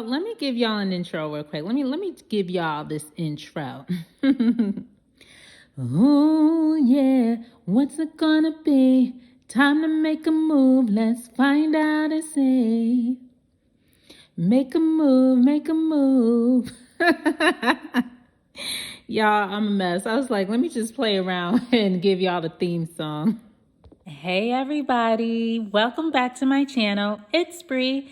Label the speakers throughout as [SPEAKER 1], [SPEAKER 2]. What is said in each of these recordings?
[SPEAKER 1] Let me give y'all an intro real quick. Let me give y'all this intro. Oh yeah, what's it gonna be? Time to make a move. Let's find out and see. Make a move, make a move. Y'all, I'm a mess. I was like, let me just play around and give y'all the theme song. Hey everybody, welcome back to my channel. It's Bree.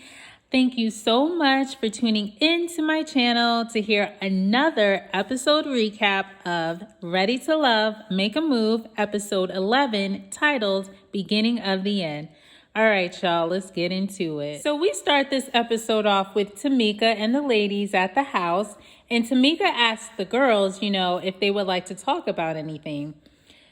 [SPEAKER 1] Thank you so much for tuning into my channel to hear another episode recap of Ready to Love, Make a Move, episode 11, titled Beginning of the End. All right, y'all, let's get into it. So we start this episode off with Tamika and the ladies at the house, and Tamika asks the girls, if they would like to talk about anything.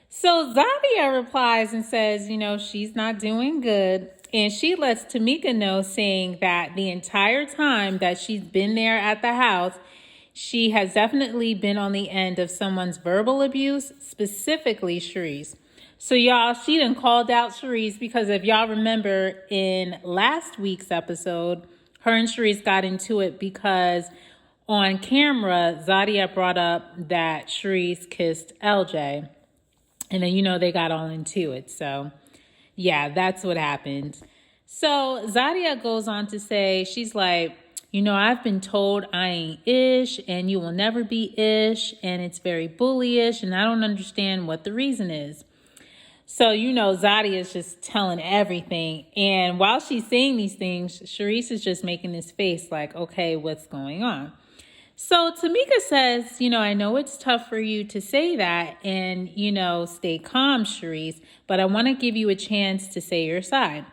[SPEAKER 1] So Zadia replies and says, she's not doing good. And she lets Tamika know, saying that the entire time that she's been there at the house, she has definitely been on the end of someone's verbal abuse, specifically Sharice. So y'all, she done called out Sharice because if y'all remember in last week's episode, her and Sharice got into it because on camera, Zadia brought up that Sharice kissed LJ. And then, they got all into it. So, yeah, that's what happened. So, Zadia goes on to say, she's like, I've been told I ain't ish and you will never be ish. And it's very bullyish. And I don't understand what the reason is. So, Zadia is just telling everything. And while she's saying these things, Sharice is just making this face like, okay, what's going on? So Tamika says, I know it's tough for you to say that and, stay calm, Sharice, but I want to give you a chance to say your side.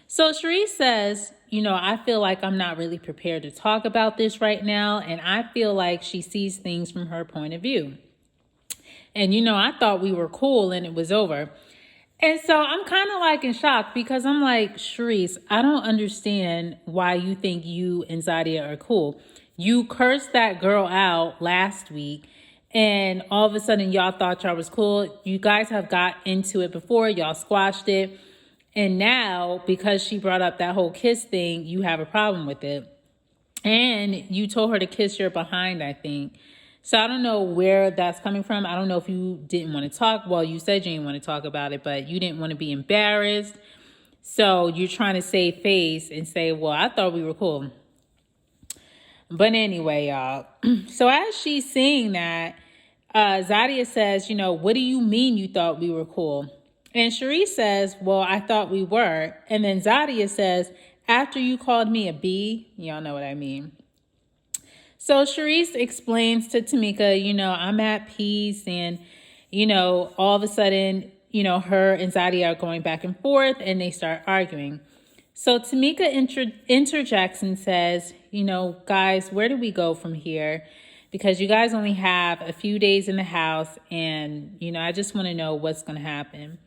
[SPEAKER 1] So Sharice says, I feel like I'm not really prepared to talk about this right now. And I feel like she sees things from her point of view. And, I thought we were cool and it was over. And so I'm kind of like in shock because I'm like, Sharice, I don't understand why you think you and Zadia are cool. You cursed that girl out last week and all of a sudden y'all thought y'all was cool. You guys have got into it before. Y'all squashed it. And now because she brought up that whole kiss thing, you have a problem with it. And you told her to kiss your behind, I think. So I don't know where that's coming from. I don't know if you didn't want to talk. Well, you said you didn't want to talk about it, but you didn't want to be embarrassed. So you're trying to save face and say, well, I thought we were cool. But anyway, y'all. So as she's saying that, Zadia says, what do you mean you thought we were cool? And Sharice says, well, I thought we were. And then Zadia says, after you called me a B, y'all know what I mean. So Sharice explains to Tamika, I'm at peace. And, all of a sudden, her and Zadia are going back and forth and they start arguing. So Tamika interjects and says, guys, where do we go from here? Because you guys only have a few days in the house and, I just want to know what's going to happen.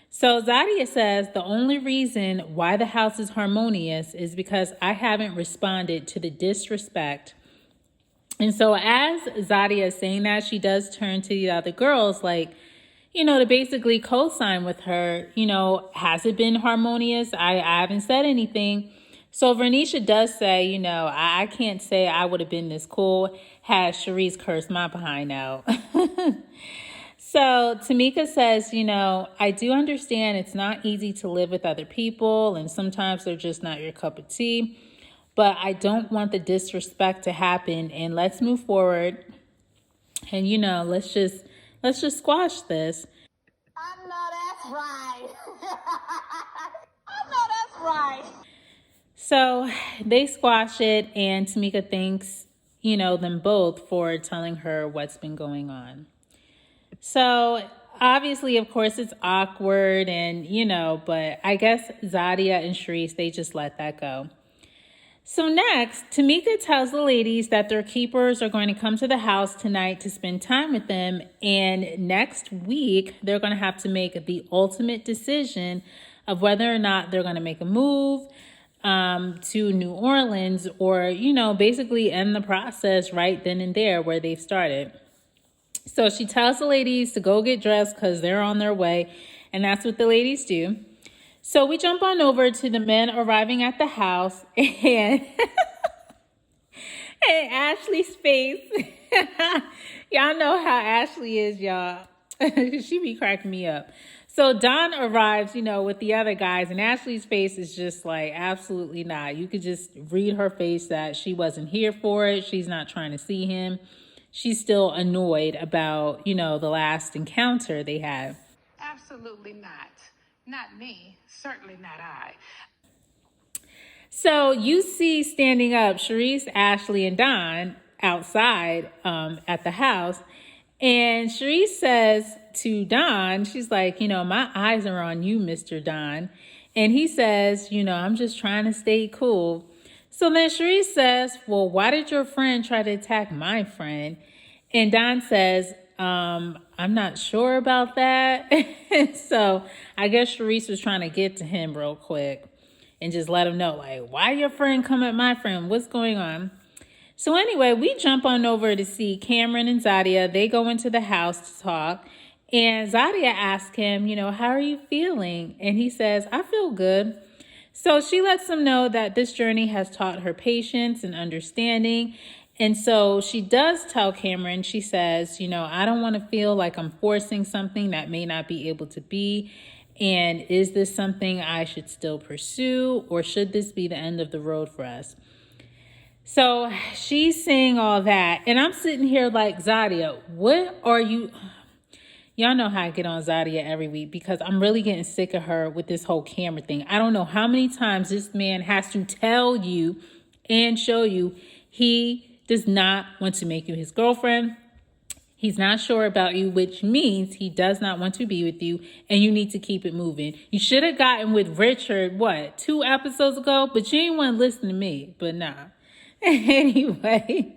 [SPEAKER 1] So Zadia says the only reason why the house is harmonious is because I haven't responded to the disrespect. And so as Zadia is saying that, she does turn to the other girls like, to basically co-sign with her, has it been harmonious? I haven't said anything. So Vernisha does say, I can't say I would have been this cool had Sharice cursed my behind out. So Tamika says, I do understand it's not easy to live with other people and sometimes they're just not your cup of tea. But I don't want the disrespect to happen and let's move forward. And, let's just squash this.
[SPEAKER 2] I know that's right. I know that's right.
[SPEAKER 1] So they squash it and Tamika thanks, them both for telling her what's been going on. So obviously, of course, it's awkward and, but I guess Zadia and Sharice, they just let that go. So next, Tamika tells the ladies that their keepers are going to come to the house tonight to spend time with them. And next week, they're going to have to make the ultimate decision of whether or not they're going to make a move to New Orleans or, basically end the process right then and there where they've started. So she tells the ladies to go get dressed because they're on their way. And that's what the ladies do. So we jump on over to the men arriving at the house and then Ashley's face. Y'all know how Ashley is, y'all. She be cracking me up. So Don arrives, with the other guys, and Ashley's face is just like, absolutely not. You could just read her face that she wasn't here for it. She's not trying to see him. She's still annoyed about, the last encounter they had.
[SPEAKER 3] Absolutely not. Not me. Certainly not I.
[SPEAKER 1] So you see standing up Charisse, Ashley, and Don outside at the house. And Charisse says to Don, she's like, my eyes are on you, Mr. Don. And he says, I'm just trying to stay cool. So then Charisse says, well, why did your friend try to attack my friend? And Don says, I'm not sure about that. So I guess Charisse was trying to get to him real quick and just let him know, like, why your friend come at my friend? What's going on? So anyway, we jump on over to see Cameron and Zadia. They go into the house to talk. And Zadia asks him, how are you feeling? And he says, I feel good. So she lets him know that this journey has taught her patience and understanding. And so she does tell Cameron, she says, I don't want to feel like I'm forcing something that may not be able to be. And is this something I should still pursue, or should this be the end of the road for us? So she's saying all that, and I'm sitting here like, Zadia, what are you... Y'all know how I get on Zadia every week because I'm really getting sick of her with this whole camera thing. I don't know how many times this man has to tell you and show you he does not want to make you his girlfriend. He's not sure about you, which means he does not want to be with you, and you need to keep it moving. You should have gotten with Richard, 2 episodes ago? But you ain't want to listen to me, but nah. Anyway,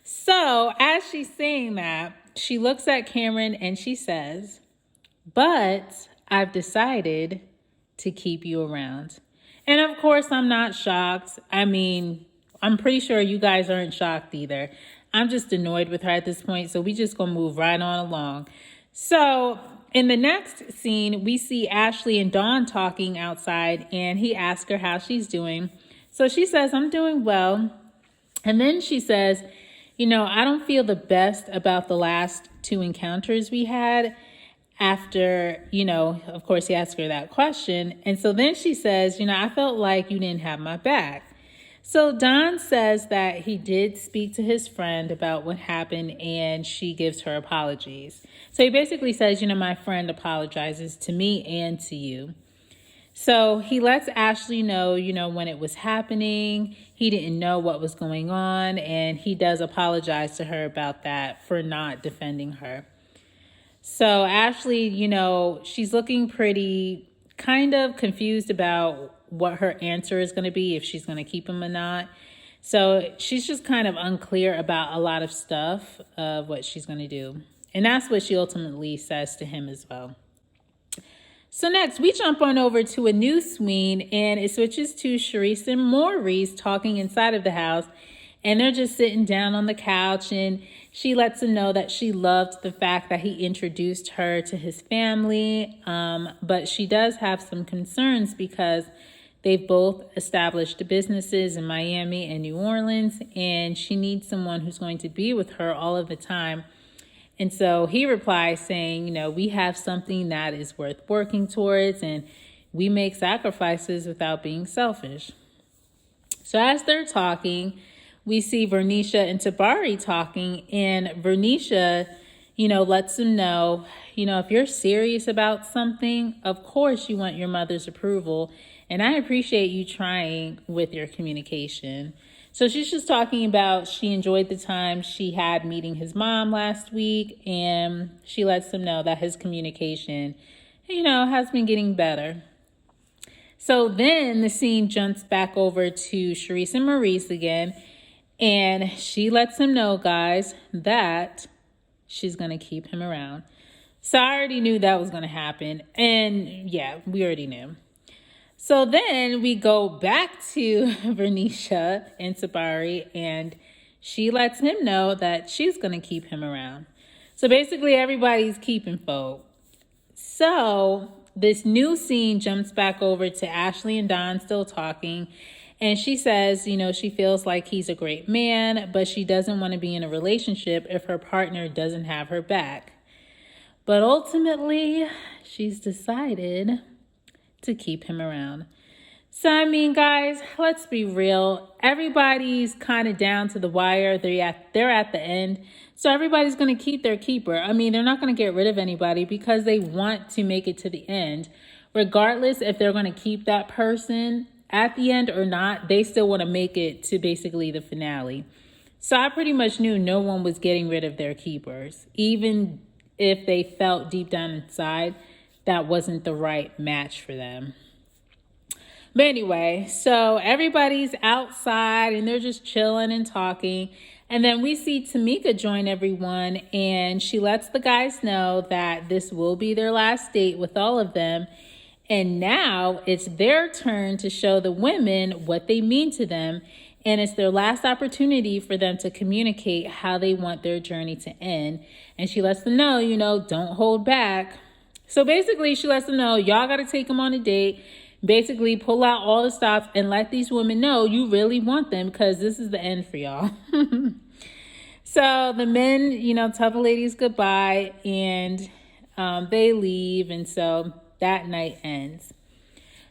[SPEAKER 1] so as she's saying that, she looks at Cameron and she says, but I've decided to keep you around. And of course, I'm not shocked. I mean, I'm pretty sure you guys aren't shocked either. I'm just annoyed with her at this point, so we just gonna move right on along. So in the next scene, we see Ashley and Dawn talking outside, and he asks her how she's doing. So she says, I'm doing well. And then she says, I don't feel the best about the last 2 encounters we had after, of course, he asked her that question. And so then she says, I felt like you didn't have my back. So Don says that he did speak to his friend about what happened, and she gives her apologies. So he basically says, my friend apologizes to me and to you. So he lets Ashley know, when it was happening, he didn't know what was going on, and he does apologize to her about that for not defending her. So Ashley, she's looking pretty kind of confused about what her answer is going to be, if she's going to keep him or not. So she's just kind of unclear about a lot of stuff of what she's going to do. And that's what she ultimately says to him as well. So next, we jump on over to a new scene, and it switches to Charisse and Maurice talking inside of the house. And they're just sitting down on the couch, and she lets him know that she loved the fact that he introduced her to his family. But she does have some concerns because they've both established businesses in Miami and New Orleans, and she needs someone who's going to be with her all of the time. And so he replies saying, we have something that is worth working towards, and we make sacrifices without being selfish. So as they're talking, we see Vernisha and Tabari talking, and Vernisha, lets them know, if you're serious about something, of course you want your mother's approval. And I appreciate you trying with your communication. So she's just talking about she enjoyed the time she had meeting his mom last week, and she lets him know that his communication, has been getting better. So then the scene jumps back over to Charisse and Maurice again, and she lets him know, guys, that she's going to keep him around. So I already knew that was going to happen, and yeah, we already knew. So then we go back to Vernisha and Tabari, and she lets him know that she's going to keep him around. So basically everybody's keeping folk. So this new scene jumps back over to Ashley and Don still talking, And she says, you know, she feels like he's a great man, but she doesn't want to be in a relationship if her partner doesn't have her back. But ultimately, she's decided to keep him around. So, I mean, guys, let's be real. Everybody's kind of down to the wire. They're at the end. So everybody's going to keep their keeper. I mean, they're not going to get rid of anybody because they want to make it to the end. Regardless if they're going to keep that person at the end or not, they still want to make it to basically the finale. So I pretty much knew no one was getting rid of their keepers, even if they felt deep down inside that wasn't the right match for them. But anyway, so everybody's outside and they're just chilling and talking. And then we see Tamika join everyone, and she lets the guys know that this will be their last date with all of them. And now it's their turn to show the women what they mean to them. And it's their last opportunity for them to communicate how they want their journey to end. And she lets them know, you know, don't hold back. So basically, she lets them know, y'all got to take them on a date. Basically, pull out all the stops and let these women know you really want them, because this is the end for y'all. So the men, you know, tell the ladies goodbye, and they leave. And so that night ends.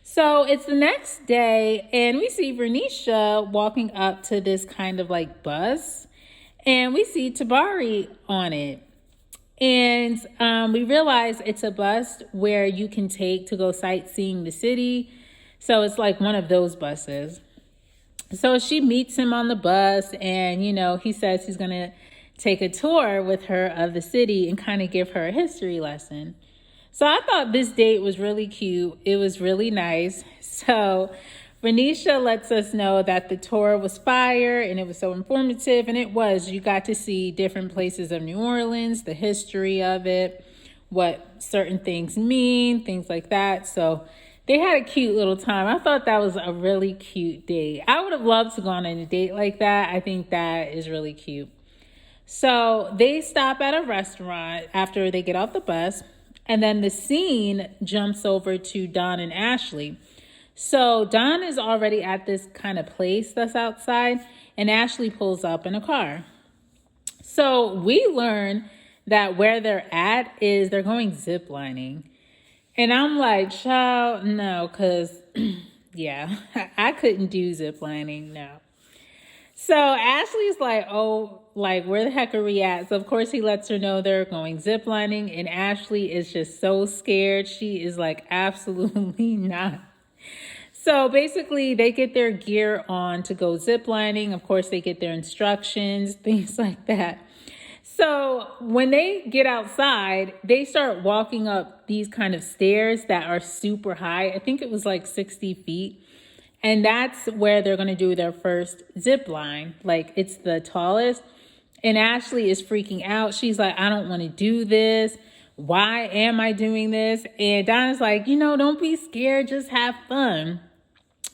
[SPEAKER 1] So it's the next day, and we see Vernisha walking up to this kind of like bus, and we see Tabari on it. And we realize it's a bus where you can take to go sightseeing the city. So it's like one of those buses. So she meets him on the bus, and, you know, he says he's going to take a tour with her of the city and kind of give her a history lesson. So I thought this date was really cute. It was really nice. So Renisha lets us know that the tour was fire and it was so informative, and it was. You got to see different places of New Orleans, the history of it, what certain things mean, things like that. So they had a cute little time. I thought that was a really cute date. I would have loved to go on a date like that. I think that is really cute. So they stop at a restaurant after they get off the bus, and then the scene jumps over to Don and Ashley. So Don is already at this kind of place that's outside, and Ashley pulls up in a car. So we learn that where they're at is they're going ziplining. And I'm like, child, no, because, yeah, I couldn't do ziplining, no. So Ashley's like, oh, like, where the heck are we at? So, of course, he lets her know they're going ziplining, and Ashley is just so scared. She is like, absolutely not. So basically, they get their gear on to go ziplining. Of course, they get their instructions, things like that. So when they get outside, they start walking up these kind of stairs that are super high. I think it was like 60 feet. And that's where they're going to do their first zip line. Like, it's the tallest. And Ashley is freaking out. She's like, I don't want to do this. Why am I doing this? And Donna's like, you know, don't be scared. Just have fun.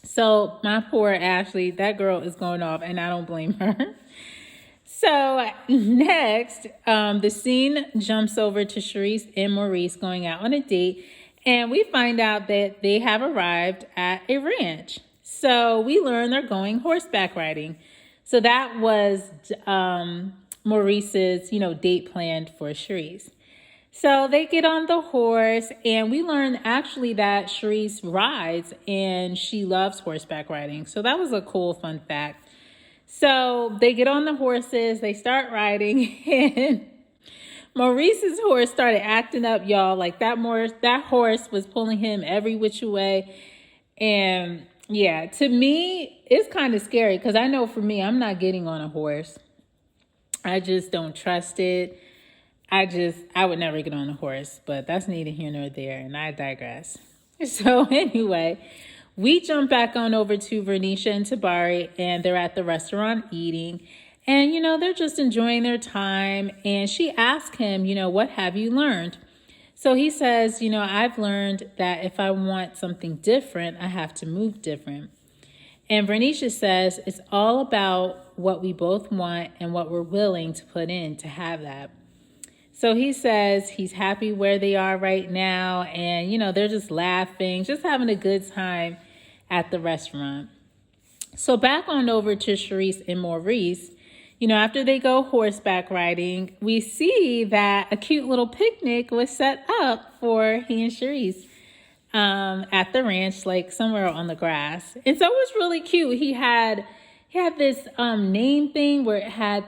[SPEAKER 1] So my poor Ashley, that girl is going off, and I don't blame her. So next, the scene jumps over to Charisse and Maurice going out on a date. And we find out that they have arrived at a ranch. So we learn they're going horseback riding. So that was Maurice's, date planned for Charisse. So they get on the horse, and we learn actually that Charisse rides and she loves horseback riding. So that was a cool fun fact. So they get on the horses, they start riding, and Maurice's horse started acting up, y'all. Like that horse was pulling him every which way. And yeah, to me, it's kind of scary because I know for me, I'm not getting on a horse. I just don't trust it. I would never get on a horse, but that's neither here nor there, and I digress. So anyway, we jump back on over to Vernisha and Tabari, and they're at the restaurant eating. And, they're just enjoying their time. And she asks him, what have you learned? So he says, I've learned that if I want something different, I have to move different. And Vernisha says it's all about what we both want and what we're willing to put in to have that. So he says he's happy where they are right now. And, they're just laughing, just having a good time at the restaurant. So back on over to Sharice and Maurice. After they go horseback riding, we see that a cute little picnic was set up for he and Sharice at the ranch, like somewhere on the grass. And so it was really cute. He had this name thing where it had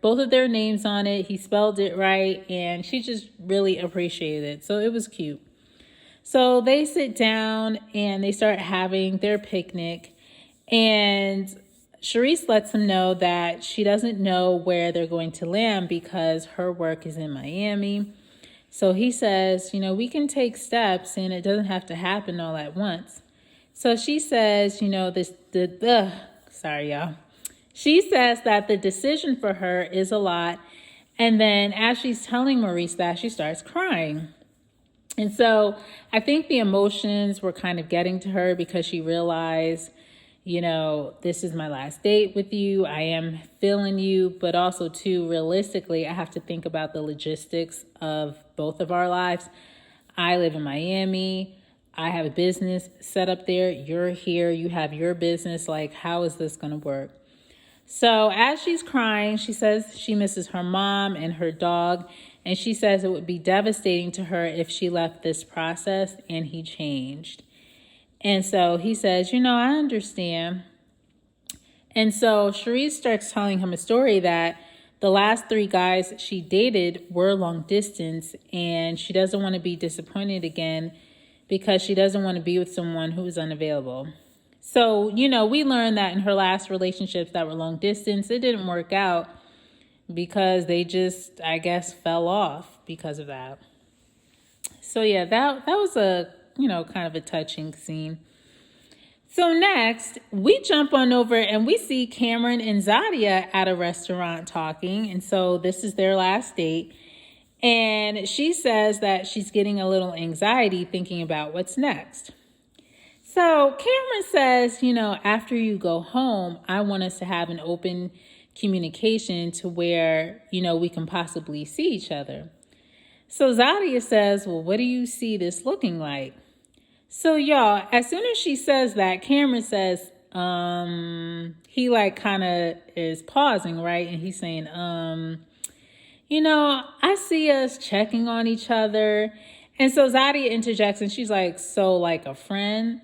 [SPEAKER 1] both of their names on it. He spelled it right, and she just really appreciated it. So it was cute. So they sit down and they start having their picnic, and Sharice lets him know that she doesn't know where they're going to land because her work is in Miami. So he says, we can take steps and it doesn't have to happen all at once. So she says, sorry, y'all. She says that the decision for her is a lot. And then as she's telling Maurice that, she starts crying. And so I think the emotions were kind of getting to her because she realized, this is my last date with you. I am feeling you, but also too, realistically, I have to think about the logistics of both of our lives. I live in Miami. I have a business set up there. You're here. You have your business. Like, how is this going to work? So as she's crying, she says she misses her mom and her dog. And she says it would be devastating to her if she left this process and he changed. And so he says, I understand. And so Sharice starts telling him a story that the last 3 guys she dated were long distance, and she doesn't want to be disappointed again because she doesn't want to be with someone who is unavailable. So, we learned that in her last relationships that were long distance, it didn't work out because they just, I guess, fell off because of that. So yeah, that was a kind of a touching scene. So next, we jump on over and we see Cameron and Zadia at a restaurant talking. And so this is their last date. And she says that she's getting a little anxiety thinking about what's next. So Cameron says, after you go home, I want us to have an open communication to where, we can possibly see each other. So Zadia says, well, what do you see this looking like? So y'all, as soon as she says that, Cameron says, he kind of is pausing, right? And he's saying, I see us checking on each other. And so Zadia interjects and she's like, so like a friend?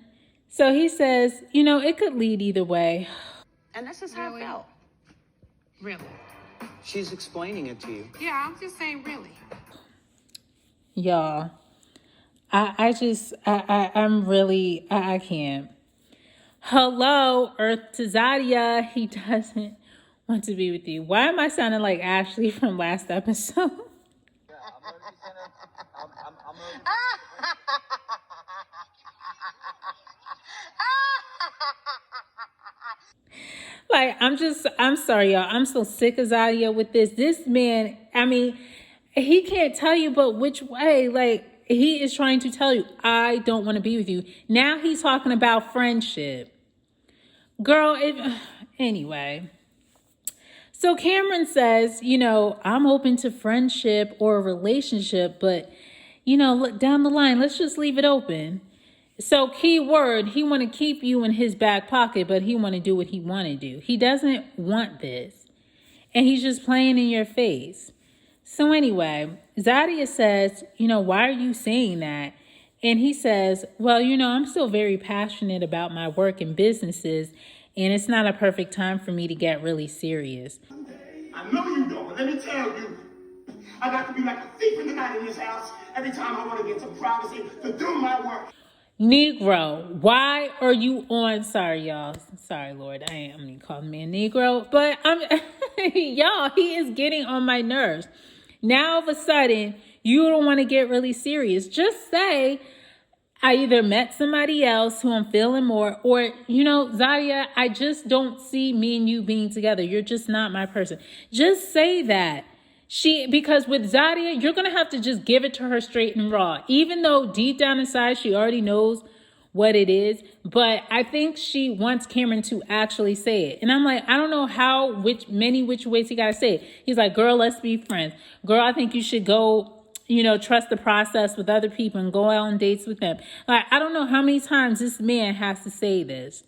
[SPEAKER 1] So he says, it could lead either way.
[SPEAKER 2] And this is how
[SPEAKER 3] Really?
[SPEAKER 2] I felt.
[SPEAKER 3] Really?
[SPEAKER 4] She's explaining it to you.
[SPEAKER 3] Yeah, I'm just saying really.
[SPEAKER 1] Y'all, I can't. Hello, Earth to Zadia. He doesn't want to be with you. Why am I sounding like Ashley from last episode? I'm sorry, y'all. I'm so sick of Zadia with this. This man, he can't tell you but which way. He is trying to tell you, I don't want to be with you. Now he's talking about friendship. Girl, anyway. So Cameron says, I'm open to friendship or a relationship, but, look down the line, let's just leave it open. So key word, he want to keep you in his back pocket, but he want to do what he want to do. He doesn't want this. And he's just playing in your face. So anyway, Zadia says, why are you saying that? And he says, well, I'm still very passionate about my work and businesses, and it's not a perfect time for me to get really serious.
[SPEAKER 5] I know you don't, but let me tell you, I got to be like a thief in the night in this house every time I want to get some privacy to do my work.
[SPEAKER 1] Negro, why are you on? Sorry, y'all. Sorry, Lord. I'm going to call the man Negro. But y'all, he is getting on my nerves. Now, all of a sudden, you don't want to get really serious. Just say, I either met somebody else who I'm feeling more, or, Zadia, I just don't see me and you being together. You're just not my person. Just say that. Because with Zadia, you're going to have to just give it to her straight and raw, even though deep down inside, she already knows what it is. But I think she wants Cameron to actually say it. And I'm like, I don't know which ways he got to say it. He's like, girl, let's be friends. Girl, I think you should go, trust the process with other people and go out on dates with them. Like, I don't know how many times this man has to say this.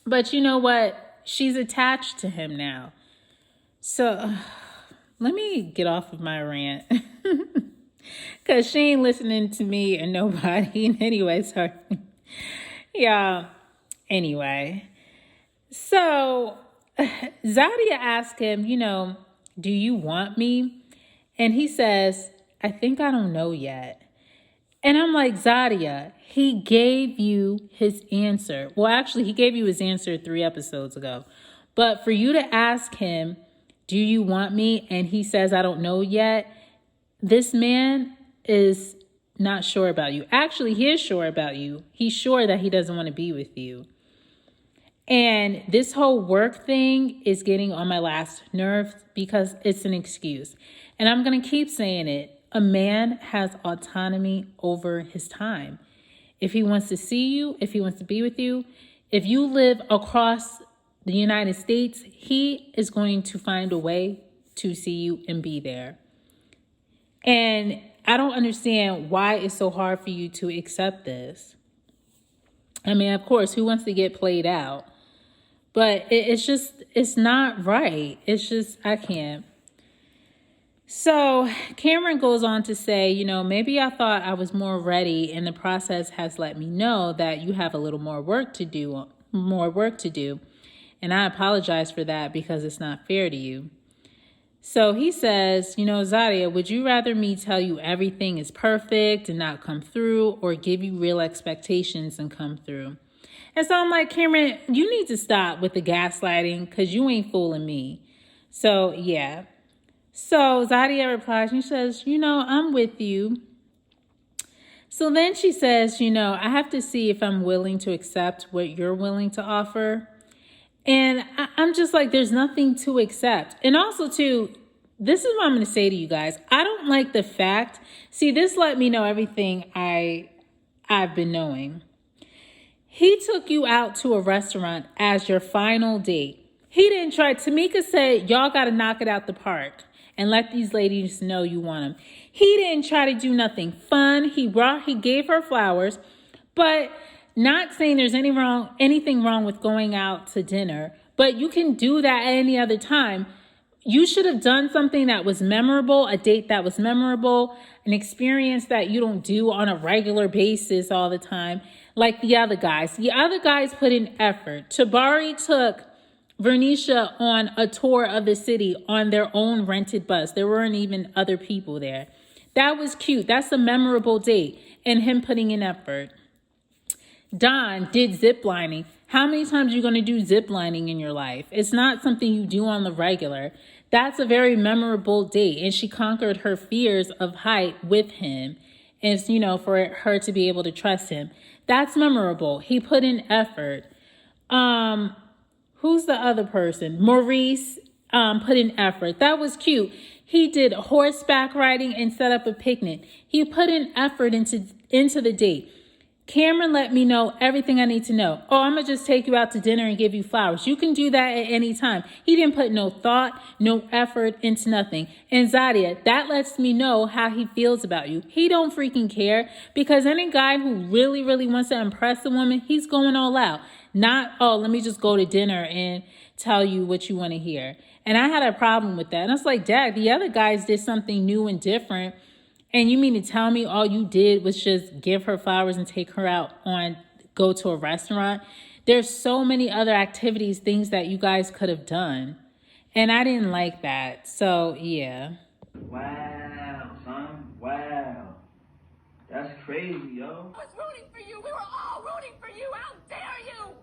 [SPEAKER 1] But you know what? She's attached to him now. So let me get off of my rant. Because she ain't listening to me and nobody. Anyway, sorry. Yeah. Anyway. So Zadia asked him, do you want me? And he says, I think I don't know yet. And I'm like, Zadia, he gave you his answer. Well, actually, he gave you his answer 3 episodes ago. But for you to ask him, do you want me? And he says, I don't know yet. This man is not sure about you. Actually, he is sure about you. He's sure that he doesn't want to be with you. And this whole work thing is getting on my last nerve because it's an excuse. And I'm going to keep saying it. A man has autonomy over his time. If he wants to see you, if he wants to be with you, if you live across the United States, he is going to find a way to see you and be there. And I don't understand why it's so hard for you to accept this. I mean, of course, who wants to get played out? But it's not right. It's just, I can't. So Cameron goes on to say, maybe I thought I was more ready and the process has let me know that you have a little more work to do. And I apologize for that because it's not fair to you. So he says, Zadia, would you rather me tell you everything is perfect and not come through, or give you real expectations and come through? And so I'm like, Cameron, you need to stop with the gaslighting because you ain't fooling me. So, yeah. So Zadia replies, and she says, I'm with you. So then she says, I have to see if I'm willing to accept what you're willing to offer. And I'm just like, there's nothing to accept. And also, too, this is what I'm going to say to you guys. I don't like the fact. See, this let me know everything I've been knowing. He took you out to a restaurant as your final date. He didn't try. Tamika said, y'all got to knock it out the park and let these ladies know you want them. He didn't try to do nothing fun. He gave her flowers, but not saying there's anything wrong with going out to dinner, but you can do that at any other time. You should have done something that was memorable, a date that was memorable, an experience that you don't do on a regular basis all the time, like the other guys. The other guys put in effort. Tabari took Vernisha on a tour of the city on their own rented bus. There weren't even other people there. That was cute. That's a memorable date, and him putting in effort. Don did zip lining. How many times are you going to do zip lining in your life? It's not something you do on the regular. That's a very memorable date. And she conquered her fears of height with him. And, for her to be able to trust him. That's memorable. He put in effort. Who's the other person? Maurice put in effort. That was cute. He did horseback riding and set up a picnic. He put in effort into the date. Cameron let me know everything I need to know. Oh, I'm going to just take you out to dinner and give you flowers. You can do that at any time. He didn't put no thought, no effort into nothing. And Zadia, that lets me know how he feels about you. He don't freaking care, because any guy who really, really wants to impress a woman, he's going all out. Not, oh, let me just go to dinner and tell you what you want to hear. And I had a problem with that. And I was like, Dad, the other guys did something new and different. And you mean to tell me all you did was just give her flowers and take her out go to a restaurant? There's so many other activities, things that you guys could have done. And I didn't like that. So, yeah.
[SPEAKER 6] Wow, son. Wow. That's crazy, yo.
[SPEAKER 2] I was rooting for you. We were all rooting for you. How dare you?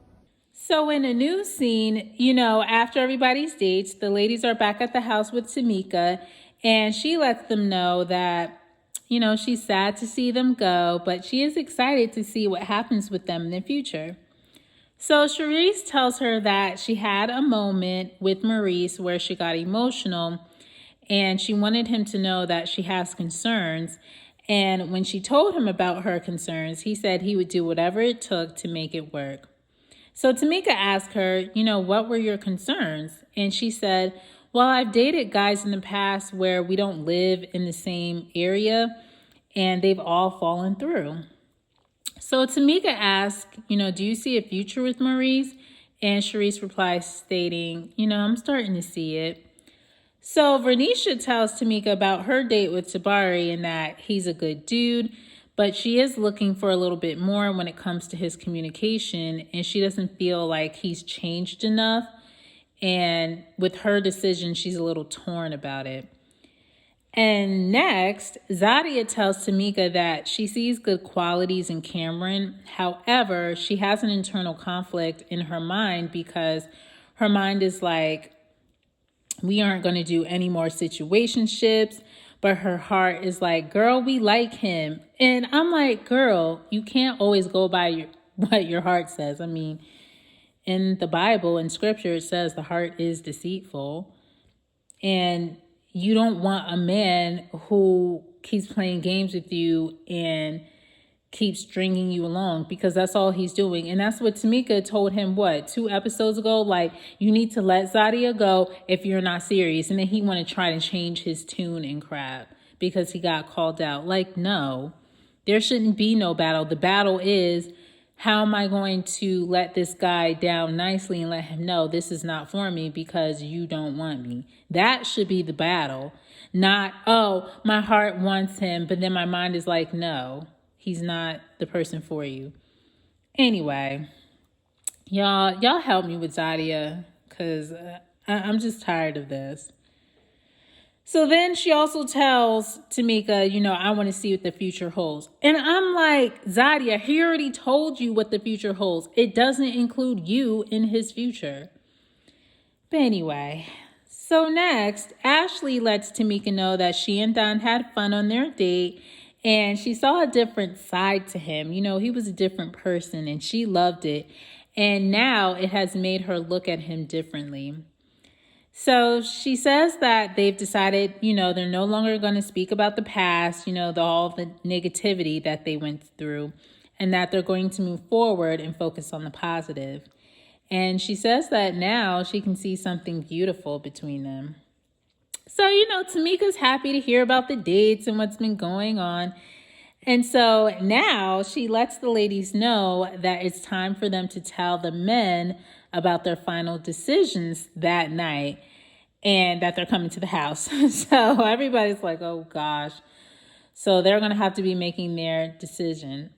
[SPEAKER 1] So in a new scene, after everybody's dates, the ladies are back at the house with Tamika, and she lets them know that she's sad to see them go, but she is excited to see what happens with them in the future. So Charisse tells her that she had a moment with Maurice where she got emotional, and she wanted him to know that she has concerns. And when she told him about her concerns, he said he would do whatever it took to make it work. So Tamika asked her, what were your concerns? And she said, well, I've dated guys in the past where we don't live in the same area, and they've all fallen through. So Tamika asked, do you see a future with Maurice? And Charisse replies stating, I'm starting to see it. So Vernisha tells Tamika about her date with Tabari and that he's a good dude, but she is looking for a little bit more when it comes to his communication, and she doesn't feel like he's changed enough. And with her decision, she's a little torn about it. And next, Zadia tells Tamika that she sees good qualities in Cameron. However, she has an internal conflict in her mind because her mind is like, we aren't going to do any more situationships. But her heart is like, girl, we like him. And I'm like, girl, you can't always go by what your heart says. I mean, in the Bible, in scripture, it says the heart is deceitful. And you don't want a man who keeps playing games with you and keeps stringing you along, because that's all he's doing. And that's what Tamika told him, 2 episodes ago? Like, you need to let Zadia go if you're not serious. And then he want to try to change his tune and crap because he got called out. Like, no, there shouldn't be no battle. The battle is, how am I going to let this guy down nicely and let him know this is not for me because you don't want me? That should be the battle. Not, oh, my heart wants him, but then my mind is like, no, he's not the person for you. Anyway, y'all help me with Zadia because I'm just tired of this. So then she also tells Tamika, I want to see what the future holds. And I'm like, Zadia, he already told you what the future holds. It doesn't include you in his future. But anyway, so next, Ashley lets Tamika know that she and Don had fun on their date. And she saw a different side to him. He was a different person and she loved it. And now it has made her look at him differently. So she says that they've decided, they're no longer going to speak about the past, all the negativity that they went through, and that they're going to move forward and focus on the positive. And she says that now she can see something beautiful between them. So, Tamika's happy to hear about the dates and what's been going on. And so now she lets the ladies know that it's time for them to tell the men about their final decisions that night and that they're coming to the house. So everybody's like, oh gosh. So they're going to have to be making their decision.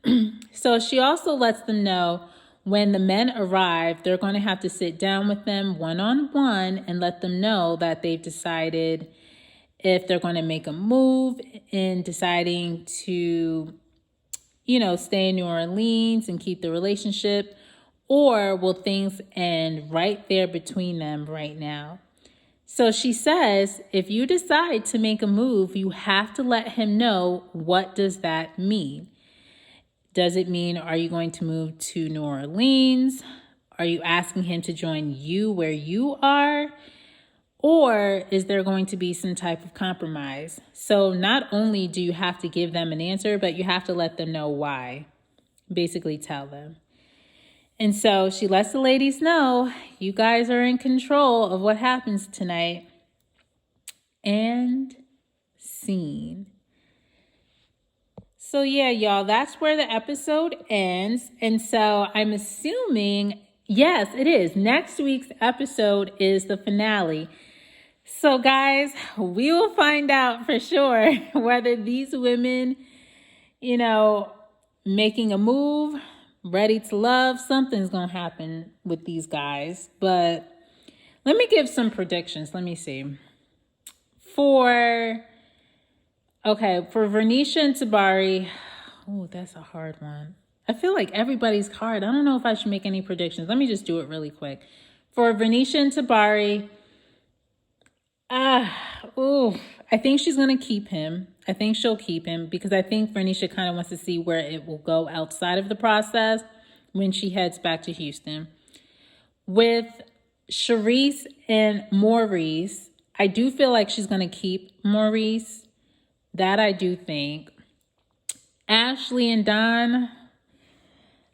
[SPEAKER 1] So she also lets them know when the men arrive, they're going to have to sit down with them one-on-one and let them know that they've decided if they're going to make a move in deciding to, stay in New Orleans and keep the relationship, or will things end right there between them right now? So she says, if you decide to make a move, you have to let him know, what does that mean? Does it mean, are you going to move to New Orleans? Are you asking him to join you where you are? Or is there going to be some type of compromise? So not only do you have to give them an answer, but you have to let them know why. Basically tell them. And so she lets the ladies know, you guys are in control of what happens tonight. And scene. So yeah, y'all, that's where the episode ends. And so I'm assuming, yes, it is. Next week's episode is the finale. So guys, we will find out for sure whether these women, making a move, ready to love, something's going to happen with these guys. But let me give some predictions. Let me see. For Vernisha and Tabari, oh, that's a hard one. I feel like everybody's hard. I don't know if I should make any predictions. Let me just do it really quick. For Vernisha and Tabari, I think she's going to keep him. I think she'll keep him because I think Vernisha kind of wants to see where it will go outside of the process when she heads back to Houston. With Charisse and Maurice, I do feel like she's going to keep Maurice. That I do think. Ashley and Don,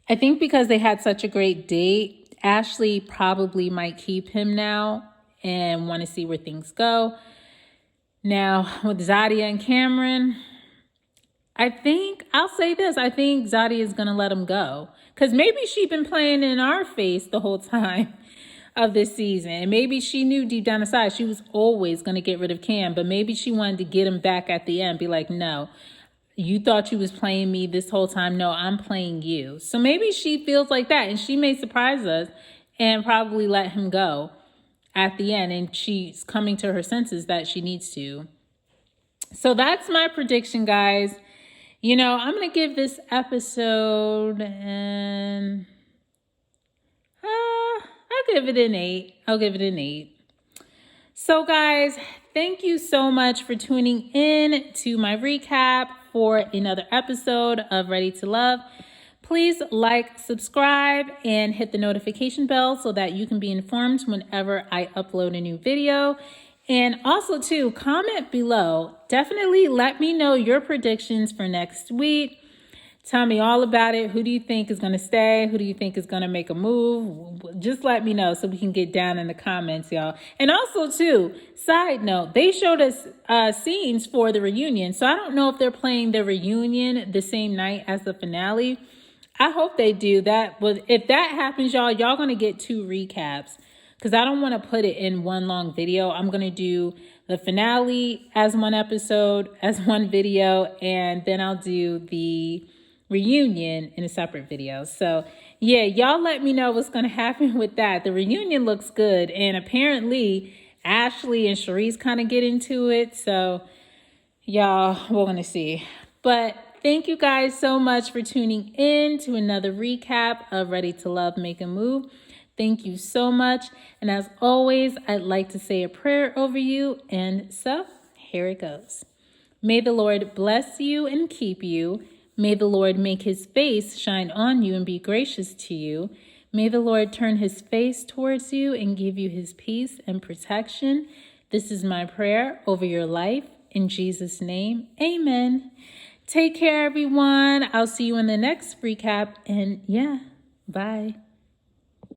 [SPEAKER 1] I think because they had such a great date, Ashley probably might keep him now and want to see where things go. Now, with Zadia and Cameron, I'll say this, I think Zadia is going to let him go. Because maybe she's been playing in our face the whole time. of this season. And maybe she knew deep down inside she was always going to get rid of Cam, but maybe she wanted to get him back at the end, be like, no, you thought you was playing me this whole time. No, I'm playing you. So maybe she feels like that, and she may surprise us and probably let him go at the end, and she's coming to her senses that she needs to. So that's my prediction, guys. You know, I'm going to give this episode an... I'll give it an 8. I'll give it an 8. So, guys, thank you so much for tuning in to my recap for another episode of Ready to Love. Please like, subscribe, and hit the notification bell so that you can be informed whenever I upload a new video. And also, too, comment below. Definitely let me know your predictions for next week. Tell me all about it. Who do you think is going to stay? Who do you think is going to make a move? Just let me know so we can get down in the comments, y'all. And also, too, side note, they showed us scenes for the reunion. So I don't know if they're playing the reunion the same night as the finale. I hope they do that. But if that happens, y'all going to get 2 recaps, because I don't want to put it in one long video. I'm going to do the finale as one episode, as one video, and then I'll do the reunion in a separate video. So yeah, y'all let me know what's going to happen with that. The reunion looks good, and apparently Ashley and Sharice kind of get into it. So y'all, we're going to see. But thank you guys so much for tuning in to another recap of Ready to Love, Make a Move. Thank you so much. And as always, I'd like to say a prayer over you. And so here it goes. May the Lord bless you and keep you. May the Lord make his face shine on you and be gracious to you. May the Lord turn his face towards you and give you his peace and protection. This is my prayer over your life. In Jesus' name, amen. Take care, everyone. I'll see you in the next recap. And yeah, bye.